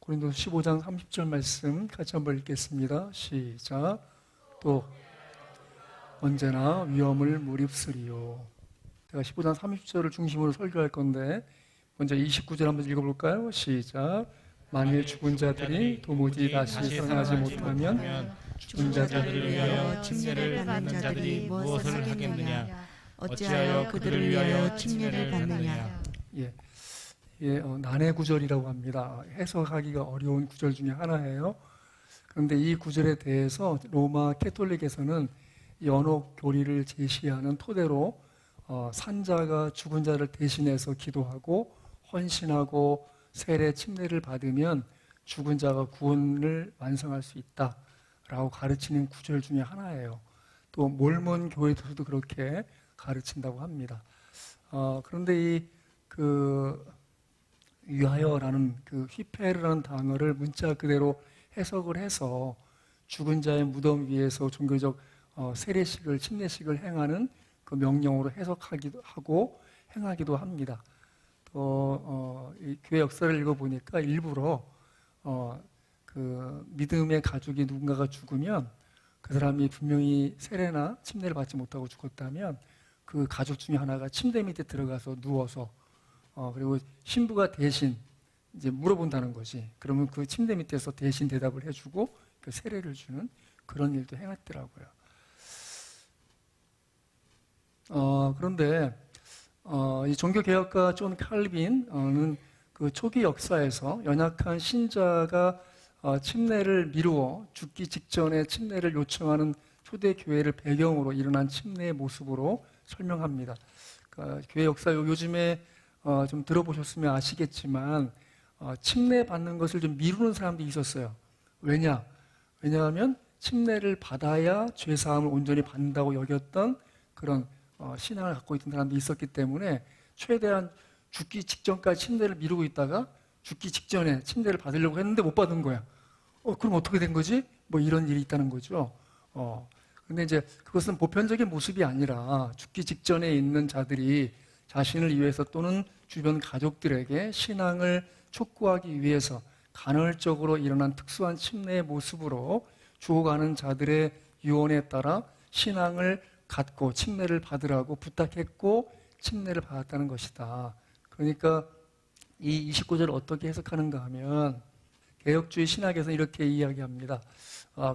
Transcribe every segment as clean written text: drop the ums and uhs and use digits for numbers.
고린도서 15장 30절 말씀 같이 한번 읽겠습니다. 시작. 또 언제나 위험을 무릅쓰리요. 제가 15장 30절을 중심으로 설교할 건데 먼저 29절 한번 읽어볼까요? 시작. 만일 죽은 자들이 도무지 다시 살아나지 못하면 죽은 자들을 위하여 침례를 받는 자들이 무엇을 하겠느냐? 어찌하여 그들을 위하여 침례를 받느냐? 난해 구절이라고 합니다. 해석하기가 어려운 구절 중에 하나예요. 그런데 이 구절에 대해서 로마 캐톨릭에서는 연옥 교리를 제시하는 토대로 산자가 죽은 자를 대신해서 기도하고 헌신하고 세례 침례를 받으면 죽은 자가 구원을 완성할 수 있다라고 가르치는 구절 중에 하나예요. 또 몰몬 교회에서도 그렇게 가르친다고 합니다. 그런데 위하여라는 휘페르라는 단어를 문자 그대로 해석을 해서 죽은 자의 무덤 위에서 종교적 세례식을 침례식을 행하는 그 명령으로 해석하기도 하고 행하기도 합니다. 이 교회 역사를 읽어보니까 일부러 믿음의 가족이 누군가가 죽으면 그 사람이 분명히 세례나 침례를 받지 못하고 죽었다면 그 가족 중에 하나가 침대 밑에 들어가서 누워서 그리고 신부가 대신 이제 물어본다는 거지. 그러면 그 침대 밑에서 대신 대답을 해주고 그 세례를 주는 그런 일도 행했더라고요. 그런데 이 종교개혁가 존 칼빈은 그 초기 역사에서 연약한 신자가 침례를 미루어 죽기 직전에 침례를 요청하는 초대 교회를 배경으로 일어난 침례의 모습으로 설명합니다. 그러니까 교회 역사 요즘에 좀 들어보셨으면 아시겠지만 침례 받는 것을 좀 미루는 사람도 있었어요. 왜냐하면 침례를 받아야 죄사함을 온전히 받는다고 여겼던 그런 신앙을 갖고 있던 사람도 있었기 때문에 최대한 죽기 직전까지 침례를 미루고 있다가 죽기 직전에 침례를 받으려고 했는데 못 받은 거야. 그럼 어떻게 된 거지? 뭐 이런 일이 있다는 거죠. 근데 이제 그것은 보편적인 모습이 아니라 죽기 직전에 있는 자들이 자신을 위해서 또는 주변 가족들에게 신앙을 촉구하기 위해서 간헐적으로 일어난 특수한 침례의 모습으로 죽어가는 자들의 유언에 따라 신앙을 갖고 침례를 받으라고 부탁했고 침례를 받았다는 것이다. 그러니까 이 29절을 어떻게 해석하는가 하면 개혁주의 신학에서는 이렇게 이야기합니다.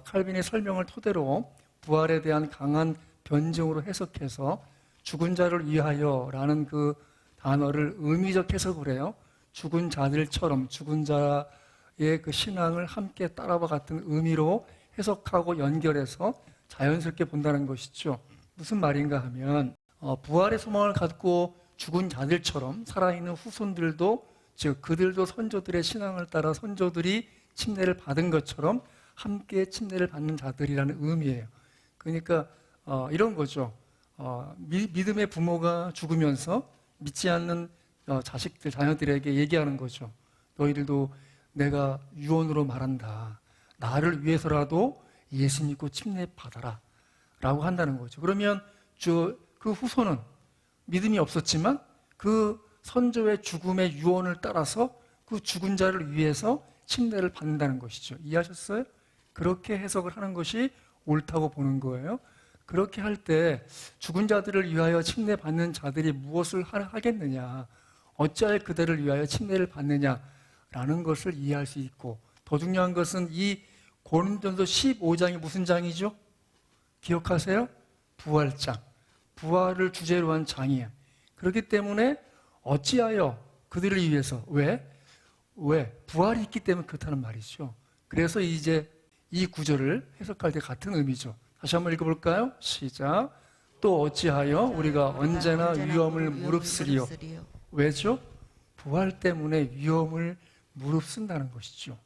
칼빈의 설명을 토대로 부활에 대한 강한 변증으로 해석해서 죽은 자를 위하여라는 그 단어를 의미적 해석을 해요. 죽은 자들처럼 죽은 자의 그 신앙을 함께 따라와 같은 의미로 해석하고 연결해서 자연스럽게 본다는 것이죠. 무슨 말인가 하면 부활의 소망을 갖고 죽은 자들처럼 살아있는 후손들도 즉 그들도 선조들의 신앙을 따라 선조들이 침례를 받은 것처럼 함께 침례를 받는 자들이라는 의미예요. 그러니까 이런 거죠. 믿음의 부모가 죽으면서 믿지 않는 자식들, 자녀들에게 얘기하는 거죠. 너희들도 내가 유언으로 말한다. 나를 위해서라도 예수 믿고 침례 받아라. 라고 한다는 거죠. 그러면 그 후손은 믿음이 없었지만 그 선조의 죽음의 유언을 따라서 그 죽은 자를 위해서 침례를 받는다는 것이죠. 이해하셨어요? 그렇게 해석을 하는 것이 옳다고 보는 거예요. 그렇게 할 때 죽은 자들을 위하여 침례 받는 자들이 무엇을 하겠느냐, 어찌하여 그들을 위하여 침례를 받느냐라는 것을 이해할 수 있고, 더 중요한 것은 이 고린도전서 15장이 무슨 장이죠? 기억하세요? 부활장. 부활을 주제로 한 장이에요. 그렇기 때문에 어찌하여 그들을 위해서 왜? 부활이 있기 때문에 그렇다는 말이죠. 그래서 이제 이 구절을 해석할 때 같은 의미죠. 다시 한번 읽어볼까요? 시작. 또 어찌하여 우리가 언제나 위험을 무릅쓰리요. 왜죠? 부활 때문에 위험을 무릅쓴다는 것이죠.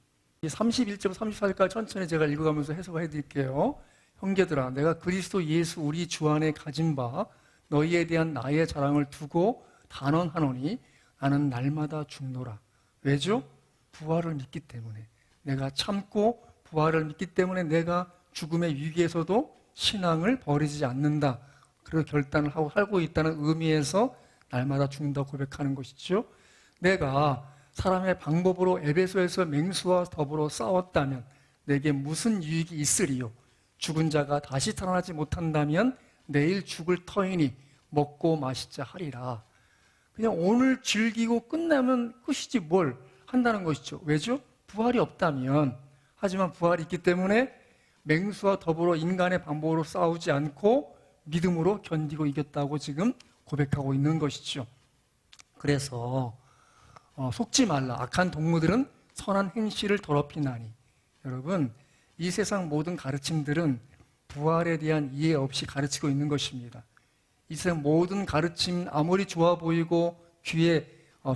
31절 34절까지 천천히 제가 읽어가면서 해석을 해드릴게요. 형제들아, 내가 그리스도 예수 우리 주 안에 가진 바 너희에 대한 나의 자랑을 두고 단언하노니 나는 날마다 죽노라. 왜죠? 부활을 믿기 때문에. 내가 참고 부활을 믿기 때문에 내가 죽음의 위기에서도 신앙을 버리지 않는다. 그리고 결단을 하고 있다는 의미에서 날마다 죽는다고 고백하는 것이죠. 내가 사람의 방법으로 에베소에서 맹수와 더불어 싸웠다면 내게 무슨 유익이 있으리요? 죽은 자가 다시 살아나지 못한다면 내일 죽을 터이니 먹고 마시자 하리라. 그냥 오늘 즐기고 끝나면 끝이지 뭘 한다는 것이죠. 왜죠? 부활이 없다면. 하지만 부활이 있기 때문에 맹수와 더불어 인간의 방법으로 싸우지 않고 믿음으로 견디고 이겼다고 지금 고백하고 있는 것이죠. 그래서 속지 말라. 악한 동무들은 선한 행실을 더럽히나니. 여러분, 이 세상 모든 가르침들은 부활에 대한 이해 없이 가르치고 있는 것입니다. 이 세상 모든 가르침 아무리 좋아 보이고 귀에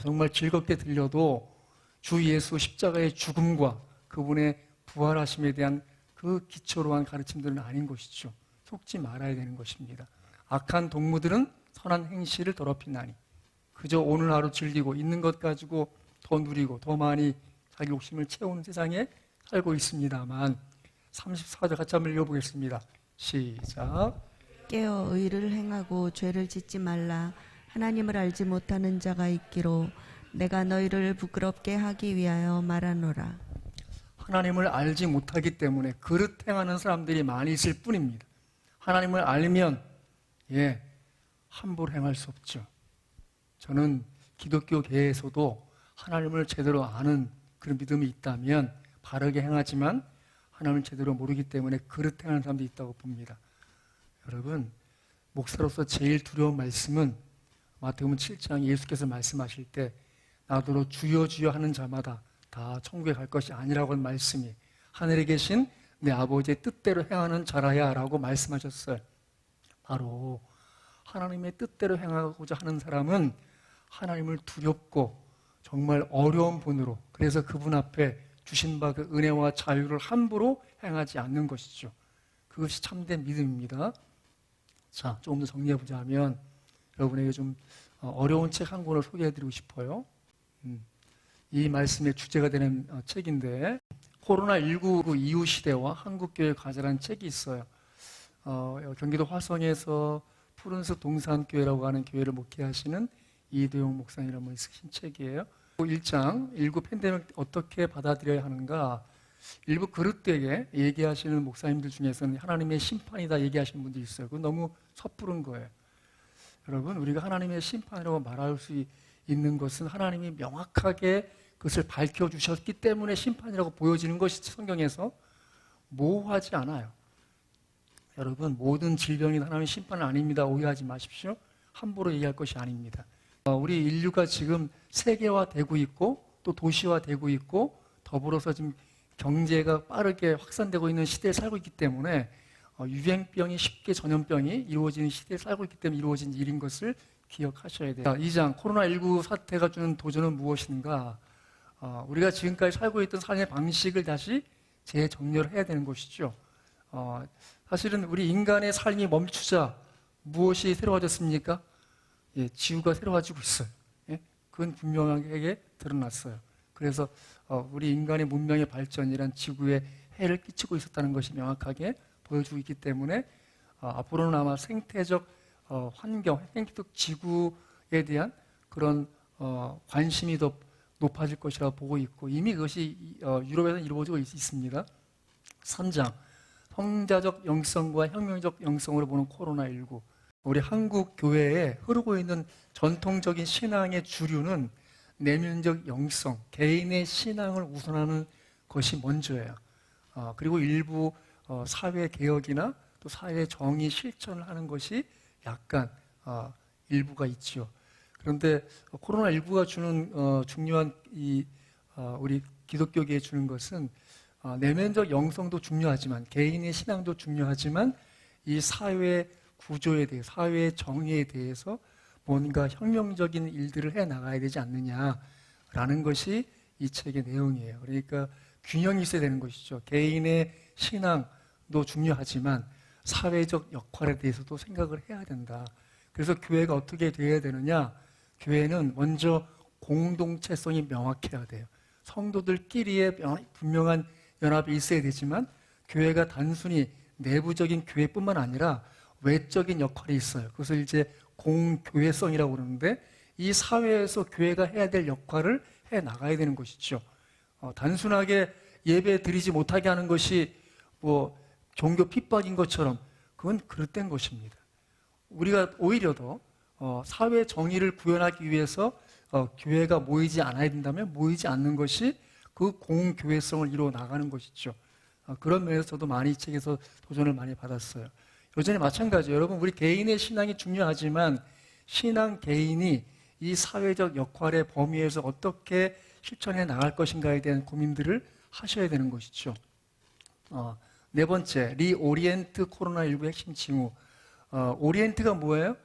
정말 즐겁게 들려도 주 예수 십자가의 죽음과 그분의 부활하심에 대한 그 기초로 한 가르침들은 아닌 것이죠. 속지 말아야 되는 것입니다. 악한 동무들은 선한 행실을 더럽히나니. 그저 오늘 하루 즐기고 있는 것 가지고 더 누리고 더 많이 자기 욕심을 채우는 세상에 살고 있습니다만 34절 같이 한번 읽어보겠습니다. 시작. 깨어 의를 행하고 죄를 짓지 말라. 하나님을 알지 못하는 자가 있기로 내가 너희를 부끄럽게 하기 위하여 말하노라. 하나님을 알지 못하기 때문에 그릇 행하는 사람들이 많이 있을 뿐입니다. 하나님을 알면 함부로 행할 수 없죠. 저는 기독교계에서도 하나님을 제대로 아는 그런 믿음이 있다면 바르게 행하지만 하나님을 제대로 모르기 때문에 그릇 행하는 사람도 있다고 봅니다. 여러분, 목사로서 제일 두려운 말씀은 마태복음 7장 예수께서 말씀하실 때 나더러 주여 주여 하는 자마다 다 천국에 갈 것이 아니라고 하는 말씀이 하늘에 계신 내 아버지의 뜻대로 행하는 자라야 라고 말씀하셨어요. 바로 하나님의 뜻대로 행하고자 하는 사람은 하나님을 두렵고 정말 어려운 분으로, 그래서 그분 앞에 주신 바 그 은혜와 자유를 함부로 행하지 않는 것이죠. 그것이 참된 믿음입니다. 자, 조금 더 정리해보자면 여러분에게 좀 어려운 책 한 권을 소개해드리고 싶어요. 이 말씀의 주제가 되는 책인데 코로나19 이후 시대와 한국교회 과제라는 책이 있어요. 경기도 화성에서 푸른숲 동산교회라고 하는 교회를 목회하시는 이도용 목사님이라는 분이 쓰신 책이에요. 1장 19 팬데믹 어떻게 받아들여야 하는가, 일부 그릇되게 얘기하시는 목사님들 중에서는 하나님의 심판이다 얘기하시는 분들이 있어요. 그건 너무 섣부른 거예요. 여러분, 우리가 하나님의 심판이라고 말할 수 있는 것은 하나님이 명확하게 그것을 밝혀주셨기 때문에 심판이라고 보여지는 것이 성경에서 모호하지 않아요. 여러분, 모든 질병이 하나님의 심판은 아닙니다. 오해하지 마십시오. 함부로 얘기할 것이 아닙니다. 우리 인류가 지금 세계화되고 있고 또 도시화되고 있고 더불어서 지금 경제가 빠르게 확산되고 있는 시대에 살고 있기 때문에 유행병이 쉽게 전염병이 이루어지는 시대에 살고 있기 때문에 이루어진 일인 것을 기억하셔야 돼요. 2장 코로나19 사태가 주는 도전은 무엇인가? 우리가 지금까지 살고 있던 삶의 방식을 다시 재정렬을 해야 되는 것이죠. 사실은 우리 인간의 삶이 멈추자 무엇이 새로워졌습니까? 지구가 새로워지고 있어요. 그건 분명하게 드러났어요. 그래서 우리 인간의 문명의 발전이란 지구에 해를 끼치고 있었다는 것이 명확하게 보여주고 있기 때문에 앞으로는 아마 생태적 환경, 생태적 지구에 대한 그런 관심이 더 높아질 것이라고 보고 있고 이미 그것이 유럽에서 이루어지고 있습니다. 3장, 성자적 영성과 혁명적 영성으로 보는 코로나19. 우리 한국 교회에 흐르고 있는 전통적인 신앙의 주류는 내면적 영성, 개인의 신앙을 우선하는 것이 먼저예요. 그리고 일부 사회 개혁이나 또 사회 정의 실천을 하는 것이 약간 일부가 있죠. 그런데 코로나19가 주는 중요한 우리 기독교계에 주는 것은 내면적 영성도 중요하지만 개인의 신앙도 중요하지만 이 사회 구조에 대해 사회의 정의에 대해서 뭔가 혁명적인 일들을 해 나가야 되지 않느냐라는 것이 이 책의 내용이에요. 그러니까 균형이 있어야 되는 것이죠. 개인의 신앙도 중요하지만 사회적 역할에 대해서도 생각을 해야 된다. 그래서 교회가 어떻게 되어야 되느냐? 교회는 먼저 공동체성이 명확해야 돼요. 성도들끼리의 분명한 연합이 있어야 되지만 교회가 단순히 내부적인 교회뿐만 아니라 외적인 역할이 있어요. 그것을 이제 공교회성이라고 그러는데 이 사회에서 교회가 해야 될 역할을 해 나가야 되는 것이죠. 단순하게 예배 드리지 못하게 하는 것이 뭐 종교 핍박인 것처럼 그건 그릇된 것입니다. 우리가 오히려 더 사회 정의를 구현하기 위해서 교회가 모이지 않아야 된다면 모이지 않는 것이 그 공교회성을 이루어 나가는 것이죠. 그런 면에서 저도 많이 이 책에서 도전을 많이 받았어요. 여전히 마찬가지예요. 여러분, 우리 개인의 신앙이 중요하지만 신앙 개인이 이 사회적 역할의 범위에서 어떻게 실천해 나갈 것인가에 대한 고민들을 하셔야 되는 것이죠. 네 번째, 리오리엔트 코로나19 핵심 징후. 오리엔트가 뭐예요?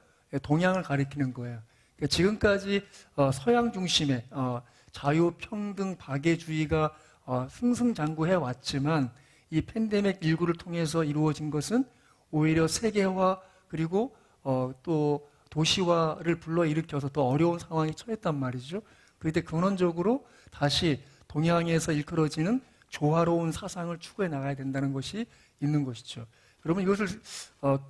동양을 가리키는 거예요. 그러니까 지금까지 서양 중심의 자유, 평등, 박애주의가 승승장구해 왔지만 이 팬데믹 19를 통해서 이루어진 것은 오히려 세계화 그리고 또 도시화를 불러일으켜서 더 어려운 상황에 처했단 말이죠. 그런데 근원적으로 다시 동양에서 일컬어지는 조화로운 사상을 추구해 나가야 된다는 것이 있는 것이죠. 여러분, 이것을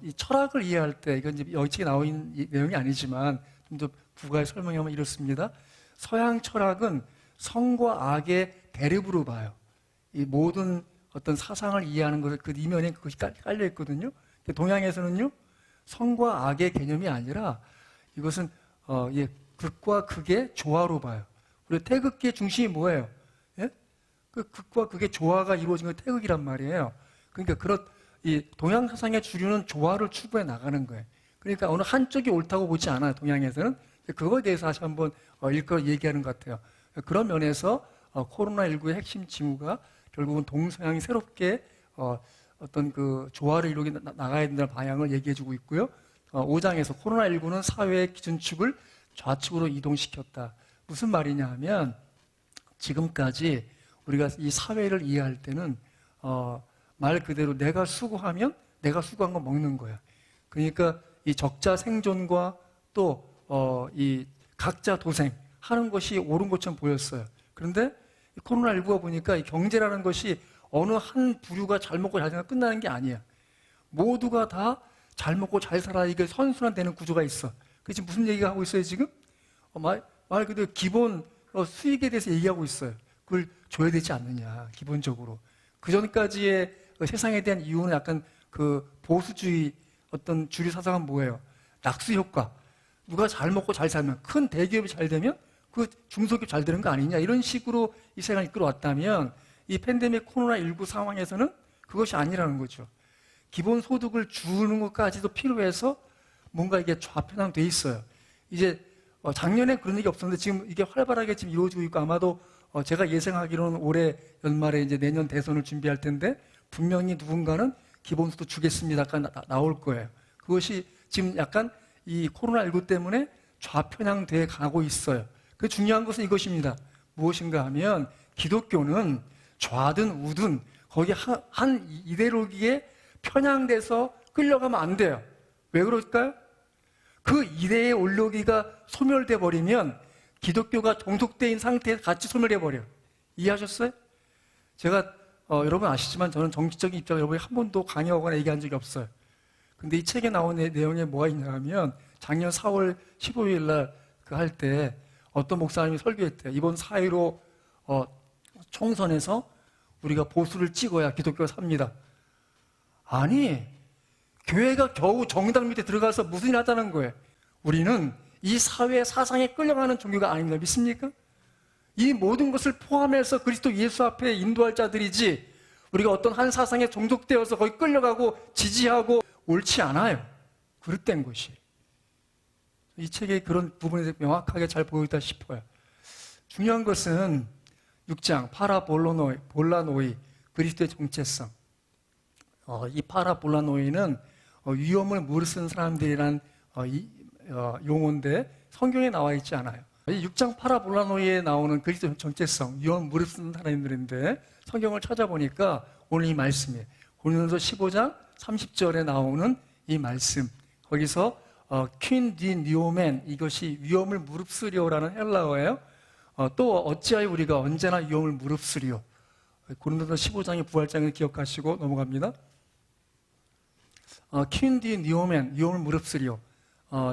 이 철학을 이해할 때, 이건 이제 여기 책에 나와 있는 내용이 아니지만 좀 더 부가해 설명하면 이렇습니다. 서양 철학은 성과 악의 대립으로 봐요. 이 모든 어떤 사상을 이해하는 것을 그 이면에 그것이 깔려 있거든요. 동양에서는요, 성과 악의 개념이 아니라 이것은 극과 극의 조화로 봐요. 그리고 태극기의 중심이 뭐예요? 예? 그 극과 극의 조화가 이루어진 게 태극이란 말이에요. 그러니까 이 동양 사상의 주류는 조화를 추구해 나가는 거예요. 그러니까 어느 한쪽이 옳다고 보지 않아요, 동양에서는. 그거에 대해서 다시 한번 얘기하는 것 같아요. 그런 면에서 코로나19의 핵심 징후가 결국은 동서양이 새롭게 어떤 그 조화를 이루게 나가야 된다는 방향을 얘기해주고 있고요. 5장에서 코로나19는 사회의 기준축을 좌측으로 이동시켰다. 무슨 말이냐 하면 지금까지 우리가 이 사회를 이해할 때는 말 그대로 내가 수고하면 내가 수고한 거 먹는 거야. 그러니까 이 적자 생존과 또 이 각자 도생 하는 것이 옳은 것처럼 보였어요. 그런데 코로나19가 보니까 이 경제라는 것이 어느 한 부류가 잘 먹고 잘 살아 끝나는 게 아니야. 모두가 다 잘 먹고 잘 살아 이게 선순환되는 구조가 있어. 그게 지금 무슨 얘기가 하고 있어요 지금? 말 그대로 기본 수익에 대해서 얘기하고 있어요. 그걸 줘야 되지 않느냐 기본적으로. 그 전까지의 세상에 대한 이유는 약간 그 보수주의 어떤 주류 사상은 뭐예요? 낙수 효과. 누가 잘 먹고 잘 살면 큰 대기업이 잘 되면 그 중소기업 잘 되는 거 아니냐 이런 식으로 이 세상을 이끌어왔다면 이 팬데믹 코로나19 상황에서는 그것이 아니라는 거죠. 기본소득을 주는 것까지도 필요해서 뭔가 이게 좌편향돼 있어요. 이제 작년에 그런 얘기 없었는데 지금 이게 활발하게 지금 이루어지고 있고 아마도 제가 예상하기로는 올해 연말에 이제 내년 대선을 준비할 텐데 분명히 누군가는 기본소득 주겠습니다가 나올 거예요. 그것이 지금 약간 이 코로나19 때문에 좌편향돼 가고 있어요. 그 중요한 것은 이것입니다. 무엇인가 하면 기독교는 좌든 우든 거기 한 이데올로기에 편향돼서 끌려가면 안 돼요. 왜 그럴까요? 그 이데의 올로기가 소멸돼 버리면 기독교가 종속된 상태에서 같이 소멸해 버려요. 이해하셨어요? 제가 여러분 아시지만 저는 정치적인 입장을 여러분이 한 번도 강요하거나 얘기한 적이 없어요. 근데 이 책에 나온 내용에 뭐가 있냐면 작년 4월 15일 날 그 할 때 어떤 목사님이 설교했대요. 이번 4.15 총선에서 우리가 보수를 찍어야 기독교가 삽니다. 아니, 교회가 겨우 정당 밑에 들어가서 무슨 일 하자는 거예요. 우리는 이 사회 사상에 끌려가는 종교가 아닙니다. 믿습니까? 이 모든 것을 포함해서 그리스도 예수 앞에 인도할 자들이지 우리가 어떤 한 사상에 종속되어서 거기 끌려가고 지지하고 옳지 않아요. 그릇된 것이. 이 책에 그런 부분에 명확하게 잘 보여있다 싶어요. 중요한 것은 6장 파라볼라노이 그리스도의 정체성. 이 파라볼라노이는 위험을 무릅쓴 사람들이란 용어인데 성경에 나와 있지 않아요. 이 6장 파라볼라노이에 나오는 그리스도의 정체성, 위험을 무릅쓴 사람들인데 성경을 찾아보니까 오늘 이 말씀이에요. 고린도서 15장 30절에 나오는 이 말씀. 거기서 퀸 디 니오멘 이것이 위험을 무릅쓰리오라는 헬라어예요. 또 어찌하여 우리가 언제나 위험을 무릅쓰리오. 고린도서 15장의 부활장을 기억하시고 넘어갑니다. 퀸 디 니오멘 위험을 무릅쓰리오.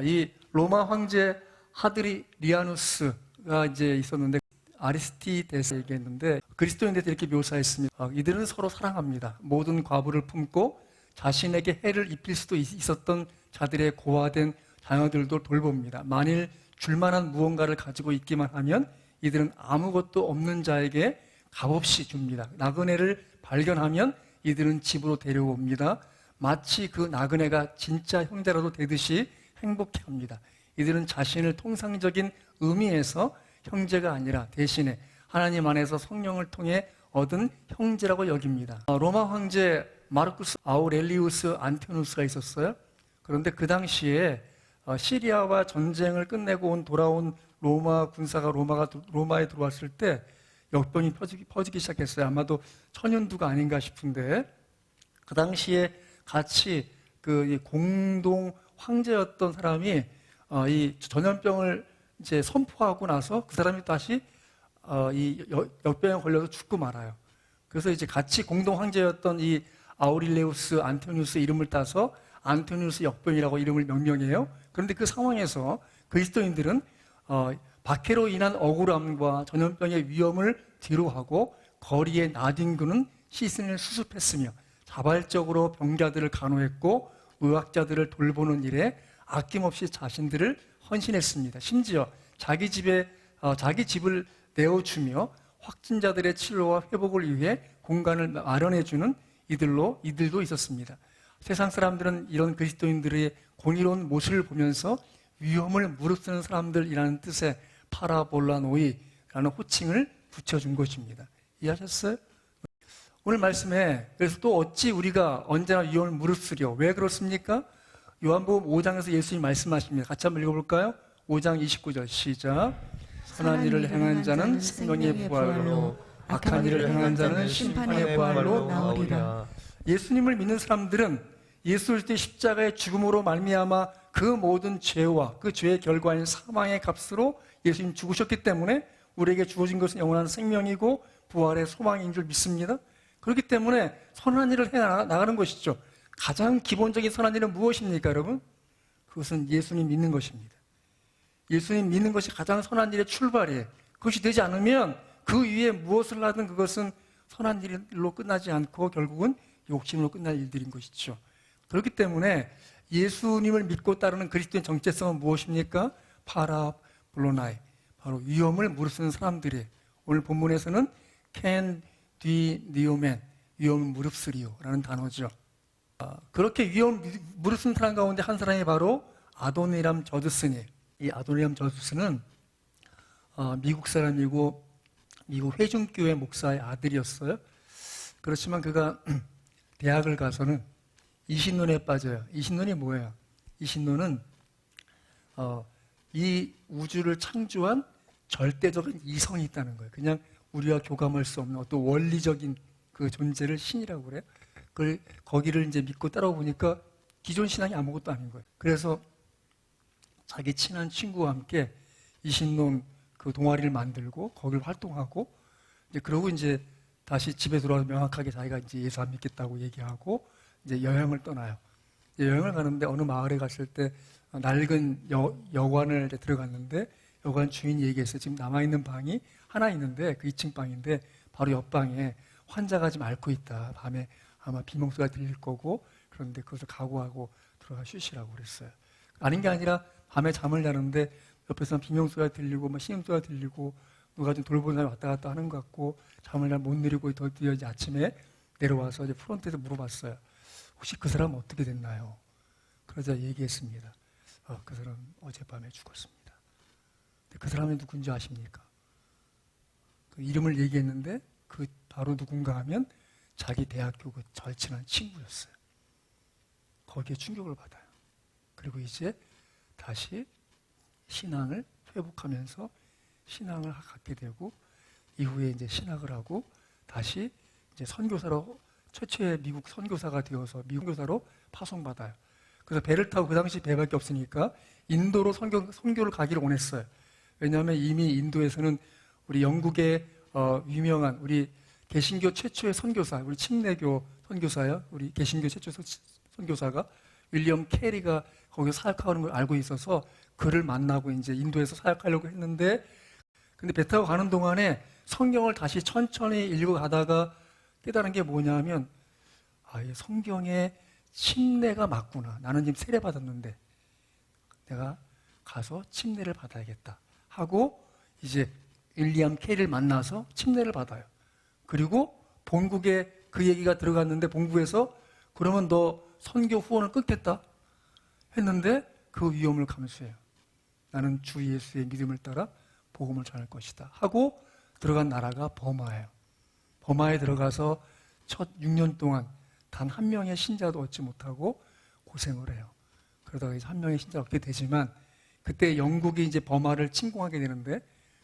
이 로마 황제 하드리아누스가 이제 있었는데 아리스티데스 얘기했는데 그리스도인들에 이렇게 묘사했습니다. 이들은 서로 사랑합니다. 모든 과부를 품고 자신에게 해를 입힐 수도 있었던 자들의 고아된 자녀들도 돌봅니다. 만일 줄만한 무언가를 가지고 있기만 하면 이들은 아무것도 없는 자에게 값없이 줍니다. 나그네를 발견하면 이들은 집으로 데려옵니다. 마치 그 나그네가 진짜 형제라도 되듯이 행복해합니다. 이들은 자신을 통상적인 의미에서 형제가 아니라 대신에 하나님 안에서 성령을 통해 얻은 형제라고 여깁니다. 로마 황제 마르쿠스 아우렐리우스 안티누스가 있었어요. 그런데 그 당시에 시리아와 전쟁을 끝내고 돌아온 로마 군사가 로마에 들어왔을 때 역병이 퍼지기 시작했어요. 아마도 천연두가 아닌가 싶은데 그 당시에 같이 그 공동 황제였던 사람이 이 전염병을 이제 선포하고 나서 그 사람이 다시 이 역병에 걸려서 죽고 말아요. 그래서 이제 같이 공동 황제였던 이 아우릴레우스 안토니우스 이름을 따서 안토니우스 역병이라고 이름을 명명해요. 그런데 그 상황에서 그리스도인들은 박해로 인한 억울함과 전염병의 위험을 뒤로하고 거리에 나뒹구는 시신을 수습했으며 자발적으로 병자들을 간호했고 의학자들을 돌보는 일에 아낌없이 자신들을 헌신했습니다. 심지어 자기 집을 내어주며 확진자들의 치료와 회복을 위해 공간을 마련해주는 이들도 있었습니다. 세상 사람들은 이런 그리스도인들의 공의로운 모습을 보면서 위험을 무릅쓰는 사람들이라는 뜻의 파라볼라노이라는 호칭을 붙여준 것입니다. 이해하셨어요? 오늘 말씀에 그래서 또 어찌 우리가 언제나 위험을 무릅쓰려? 왜 그렇습니까? 요한복음 5장에서 예수님이 말씀하십니다. 같이 한번 읽어볼까요? 5장 29절 시작. 선한 일을 행한 자는 생명의 부활로, 악한 일을 행한 자는 심판의 부활로 나오리라. 예수님을 믿는 사람들은 예수 그리스도의 십자가의 죽음으로 말미암아 그 모든 죄와 그 죄의 결과인 사망의 값으로 예수님 죽으셨기 때문에 우리에게 주어진 것은 영원한 생명이고 부활의 소망인 줄 믿습니다. 그렇기 때문에 선한 일을 해 나가는 것이죠. 가장 기본적인 선한 일은 무엇입니까, 여러분? 그것은 예수님 믿는 것입니다. 예수님 믿는 것이 가장 선한 일의 출발이에요. 그것이 되지 않으면 그 위에 무엇을 하든 그것은 선한 일로 끝나지 않고 결국은 욕심으로 끝날 일들인 것이죠. 그렇기 때문에 예수님을 믿고 따르는 그리스도의 정체성은 무엇입니까? 파라볼로나이, 바로 위험을 무릅쓰는 사람들이에요. 오늘 본문에서는 캔 디니오멘, 위험을 무릅쓰리요 라는 단어죠. 그렇게 위험을 무릅쓰는 사람 가운데 한 사람이 바로 아도니람 저드슨이에요. 이 아도니람 저드슨은 미국 사람이고 미국 회중교회 목사의 아들이었어요. 그렇지만 그가 대학을 가서는 이신론에 빠져요. 이신론이 뭐예요? 이신론은 이 우주를 창조한 절대적인 이성이 있다는 거예요. 그냥 우리와 교감할 수 없는 어떤 원리적인 그 존재를 신이라고 그래요. 거기를 이제 믿고 따라보니까 기존 신앙이 아무것도 아닌 거예요. 그래서 자기 친한 친구와 함께 이신론 그 동아리를 만들고 거기를 활동하고 그러고 이제 다시 집에 들어와서 명확하게 자기가 이제 예수 안 믿겠다고 얘기하고 이제 여행을 떠나요. 여행을 가는데 어느 마을에 갔을 때 낡은 여관을 들어갔는데 여관 주인이 얘기했어요. 지금 남아있는 방이 하나 있는데 그 2층 방인데 바로 옆방에 환자가 지금 앓고 있다. 밤에 아마 비명소리가 들릴 거고 그런데 그것을 각오하고 들어가 쉬시라고 그랬어요. 아닌 게 아니라 밤에 잠을 자는데 옆에서 비명소리가 들리고 신음소리가 들리고 누가 좀 돌보는 사람이 왔다 갔다 하는 것 같고 잠을 잘 못 내리고 드디어 이제 아침에 내려와서 이제 프론트에서 물어봤어요. 혹시 그 사람 어떻게 됐나요? 그러자 얘기했습니다. 그 사람 어젯밤에 죽었습니다. 그 사람이 누군지 아십니까? 그 이름을 얘기했는데 그 바로 누군가 하면 자기 대학교 그 절친한 친구였어요. 거기에 충격을 받아요. 그리고 이제 다시 신앙을 회복하면서 신앙을 갖게 되고 이후에 이제 신학을 하고 다시 이제 선교사로 최초의 미국 선교사가 되어서 미국 교사로 파송받아요. 그래서 배를 타고 그 당시 배밖에 없으니까 인도로 선교를 가기를 원했어요. 왜냐하면 이미 인도에서는 우리 영국의 유명한 우리 개신교 최초의 선교사, 우리 침례교 선교사요. 우리 개신교 최초 선교사가 윌리엄 캐리가 거기서 사역하는 걸 알고 있어서 그를 만나고 이제 인도에서 사역하려고 했는데 근데 배 타고 가는 동안에 성경을 다시 천천히 읽어가다가 깨달은 게 뭐냐면, 이 성경에 침례가 맞구나. 나는 지금 세례 받았는데 내가 가서 침례를 받아야겠다 하고 이제 윌리엄 캐리를 만나서 침례를 받아요. 그리고 본국에 그 얘기가 들어갔는데 본국에서 그러면 너 선교 후원을 끊겠다 했는데 그 위험을 감수해요. 나는 주 예수의 믿음을 따라 복음을 전할 것이다 하고 들어간 나라가 버마예요. 버마에 들어가서 첫 6년 동안 단 한 명의 신자도 얻지 못하고 고생을 해요. 그러다가 이제 한 명의 신자 얻게 되지만 그때 영국이 이제 버마를 침공하게 되는데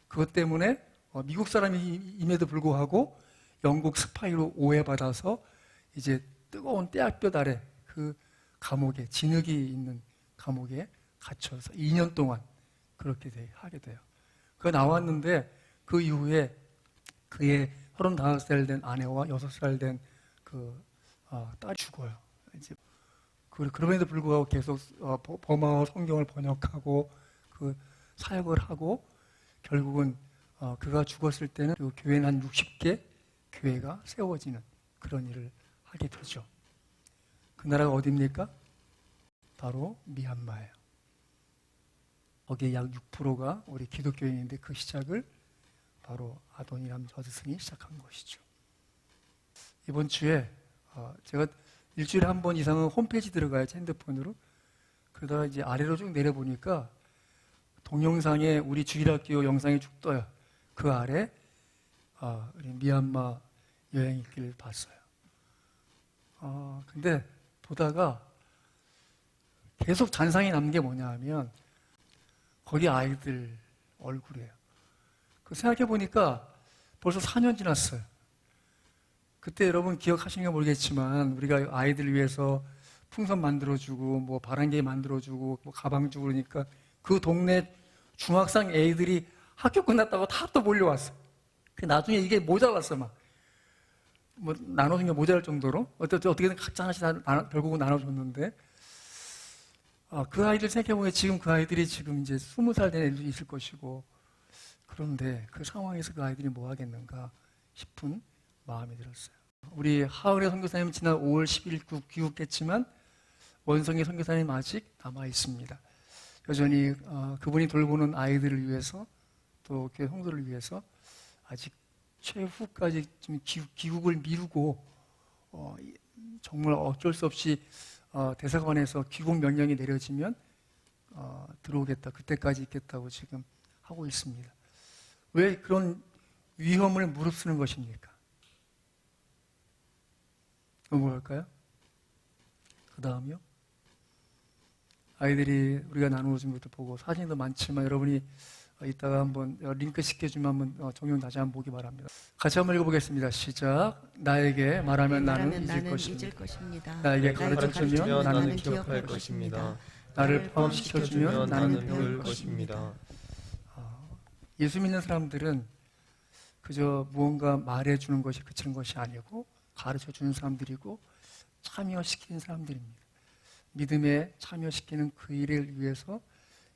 그것 때문에 미국 사람임에도 불구하고 영국 스파이로 오해받아서 이제 뜨거운 떼약볕 아래 그 감옥에, 진흙이 있는 감옥에 갇혀서 2년 동안 그렇게 하게 돼요. 그 나왔는데 그 이후에 그의 35살 된 아내와 6살 된 딸이 죽어요. 이제 그럼에도 불구하고 계속 버마어 성경을 번역하고 그 사역을 하고 결국은 그가 죽었을 때는 그 교회는 한 60개 교회가 세워지는 그런 일을 하게 되죠. 그 나라가 어디입니까? 바로 미얀마예요. 거기에 약 6%가 우리 기독교인인데 그 시작을 바로 아도니람 저스승이 시작한 것이죠. 이번 주에 제가 일주일에 한 번 이상은 홈페이지 들어가요, 핸드폰으로. 그러다가 이제 아래로 쭉 내려보니까 동영상에 우리 주일학교 영상이 쭉 떠요. 그 아래 우리 미얀마 여행길 봤어요. 근데 보다가 계속 잔상이 남는 게 뭐냐 하면 거기 아이들 얼굴이에요. 생각해 보니까 벌써 4년 지났어요. 그때 여러분 기억하시는지 모르겠지만 우리가 아이들 위해서 풍선 만들어주고 뭐 바람개비 만들어주고 뭐 가방 주고 그러니까 그 동네 중학생 애들이 학교 끝났다고 다 또 몰려왔어. 나중에 이게 모자랐어 막. 뭐 나눠준 게 모자랄 정도로 어떻게든 각자 하나씩 결국은 나눠줬는데 그 아이들 생각해보면 지금 그 아이들이 지금 이제 20살 된 애들이 있을 것이고 그런데 그 상황에서 그 아이들이 뭐 하겠는가 싶은 마음이 들었어요. 우리 하은혜 선교사님 지난 5월 10일 귀국했지만 원성의 선교사님 아직 남아 있습니다. 여전히 그분이 돌보는 아이들을 위해서 또 교회 성도를 위해서 아직 최후까지 좀 귀국을 미루고 정말 어쩔 수 없이 대사관에서 귀국 명령이 내려지면 들어오겠다, 그때까지 있겠다고 지금 하고 있습니다. 왜 그런 위험을 무릅쓰는 것입니까? 뭘까요? 그 다음이요? 아이들이 우리가 나누어준 것도 보고 사진도 많지만 여러분이 이따가 한번 링크 시켜주면 한번 정용 다시 한번 보기 바랍니다. 같이 한번 읽어보겠습니다. 시작. 나에게 말하면 나는 잊을 것입니다. 나에게 가르쳐주면 나는 기억할 것입니다. 나를 포함시켜주면 나는 배울 것입니다. 예수 믿는 사람들은 그저 무언가 말해주는 것이 그치는 것이 아니고 가르쳐주는 사람들이고 참여시키는 사람들입니다. 믿음에 참여시키는 그 일을 위해서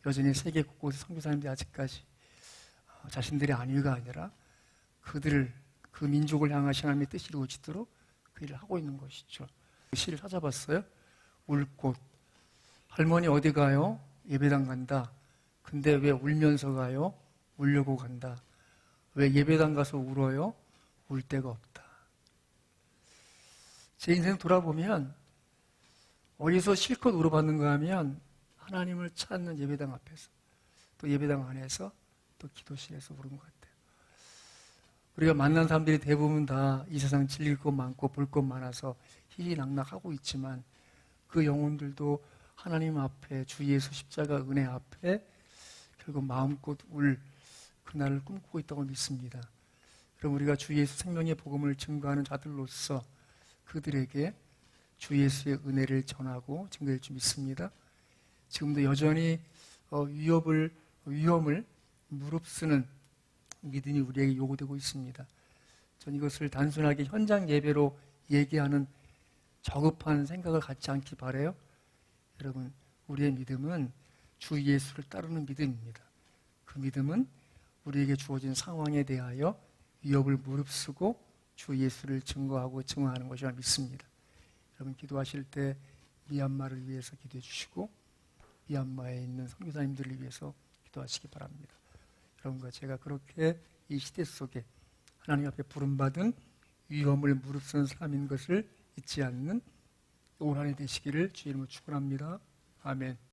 여전히 세계 곳곳에 선교사님들이 아직까지 자신들의 안위가 아니라 그들을 그 민족을 향하신 하나님의 뜻이 이루어지도록 그 일을 하고 있는 것이죠. 그 시를 찾아봤어요. 울 곳. 할머니 어디 가요? 예배당 간다. 근데 왜 울면서 가요? 울려고 간다. 왜 예배당 가서 울어요? 울 데가 없다. 제 인생 돌아보면 어디서 실컷 울어봤는가 하면 하나님을 찾는 예배당 앞에서 또 예배당 안에서 또 기도실에서 울은 것 같아요. 우리가 만난 사람들이 대부분 다 이 세상 즐길 것 많고 볼 것 많아서 희희낙낙하고 있지만 그 영혼들도 하나님 앞에 주 예수 십자가 은혜 앞에 결국 마음껏 울 그날을 꿈꾸고 있다고 믿습니다. 그럼 우리가 주 예수 생명의 복음을 증거하는 자들로서 그들에게 주 예수의 은혜를 전하고 증거할 줄 믿습니다. 지금도 여전히 위험을 무릅쓰는 믿음이 우리에게 요구되고 있습니다. 전 이것을 단순하게 현장 예배로 얘기하는 저급한 생각을 갖지 않기 바라요. 여러분, 우리의 믿음은 주 예수를 따르는 믿음입니다. 그 믿음은 우리에게 주어진 상황에 대하여 위협을 무릅쓰고 주 예수를 증거하고 증언하는 것이라 믿습니다. 여러분 기도하실 때 미얀마를 위해서 기도해 주시고 미얀마에 있는 선교사님들을 위해서 기도하시기 바랍니다. 여러분과 제가 그렇게 이 시대 속에 하나님 앞에 부름받은 위험을 무릅쓰는 삶인 것을 잊지 않는 올 한 해 되시기를 주의 이름으로 축원합니다. 아멘.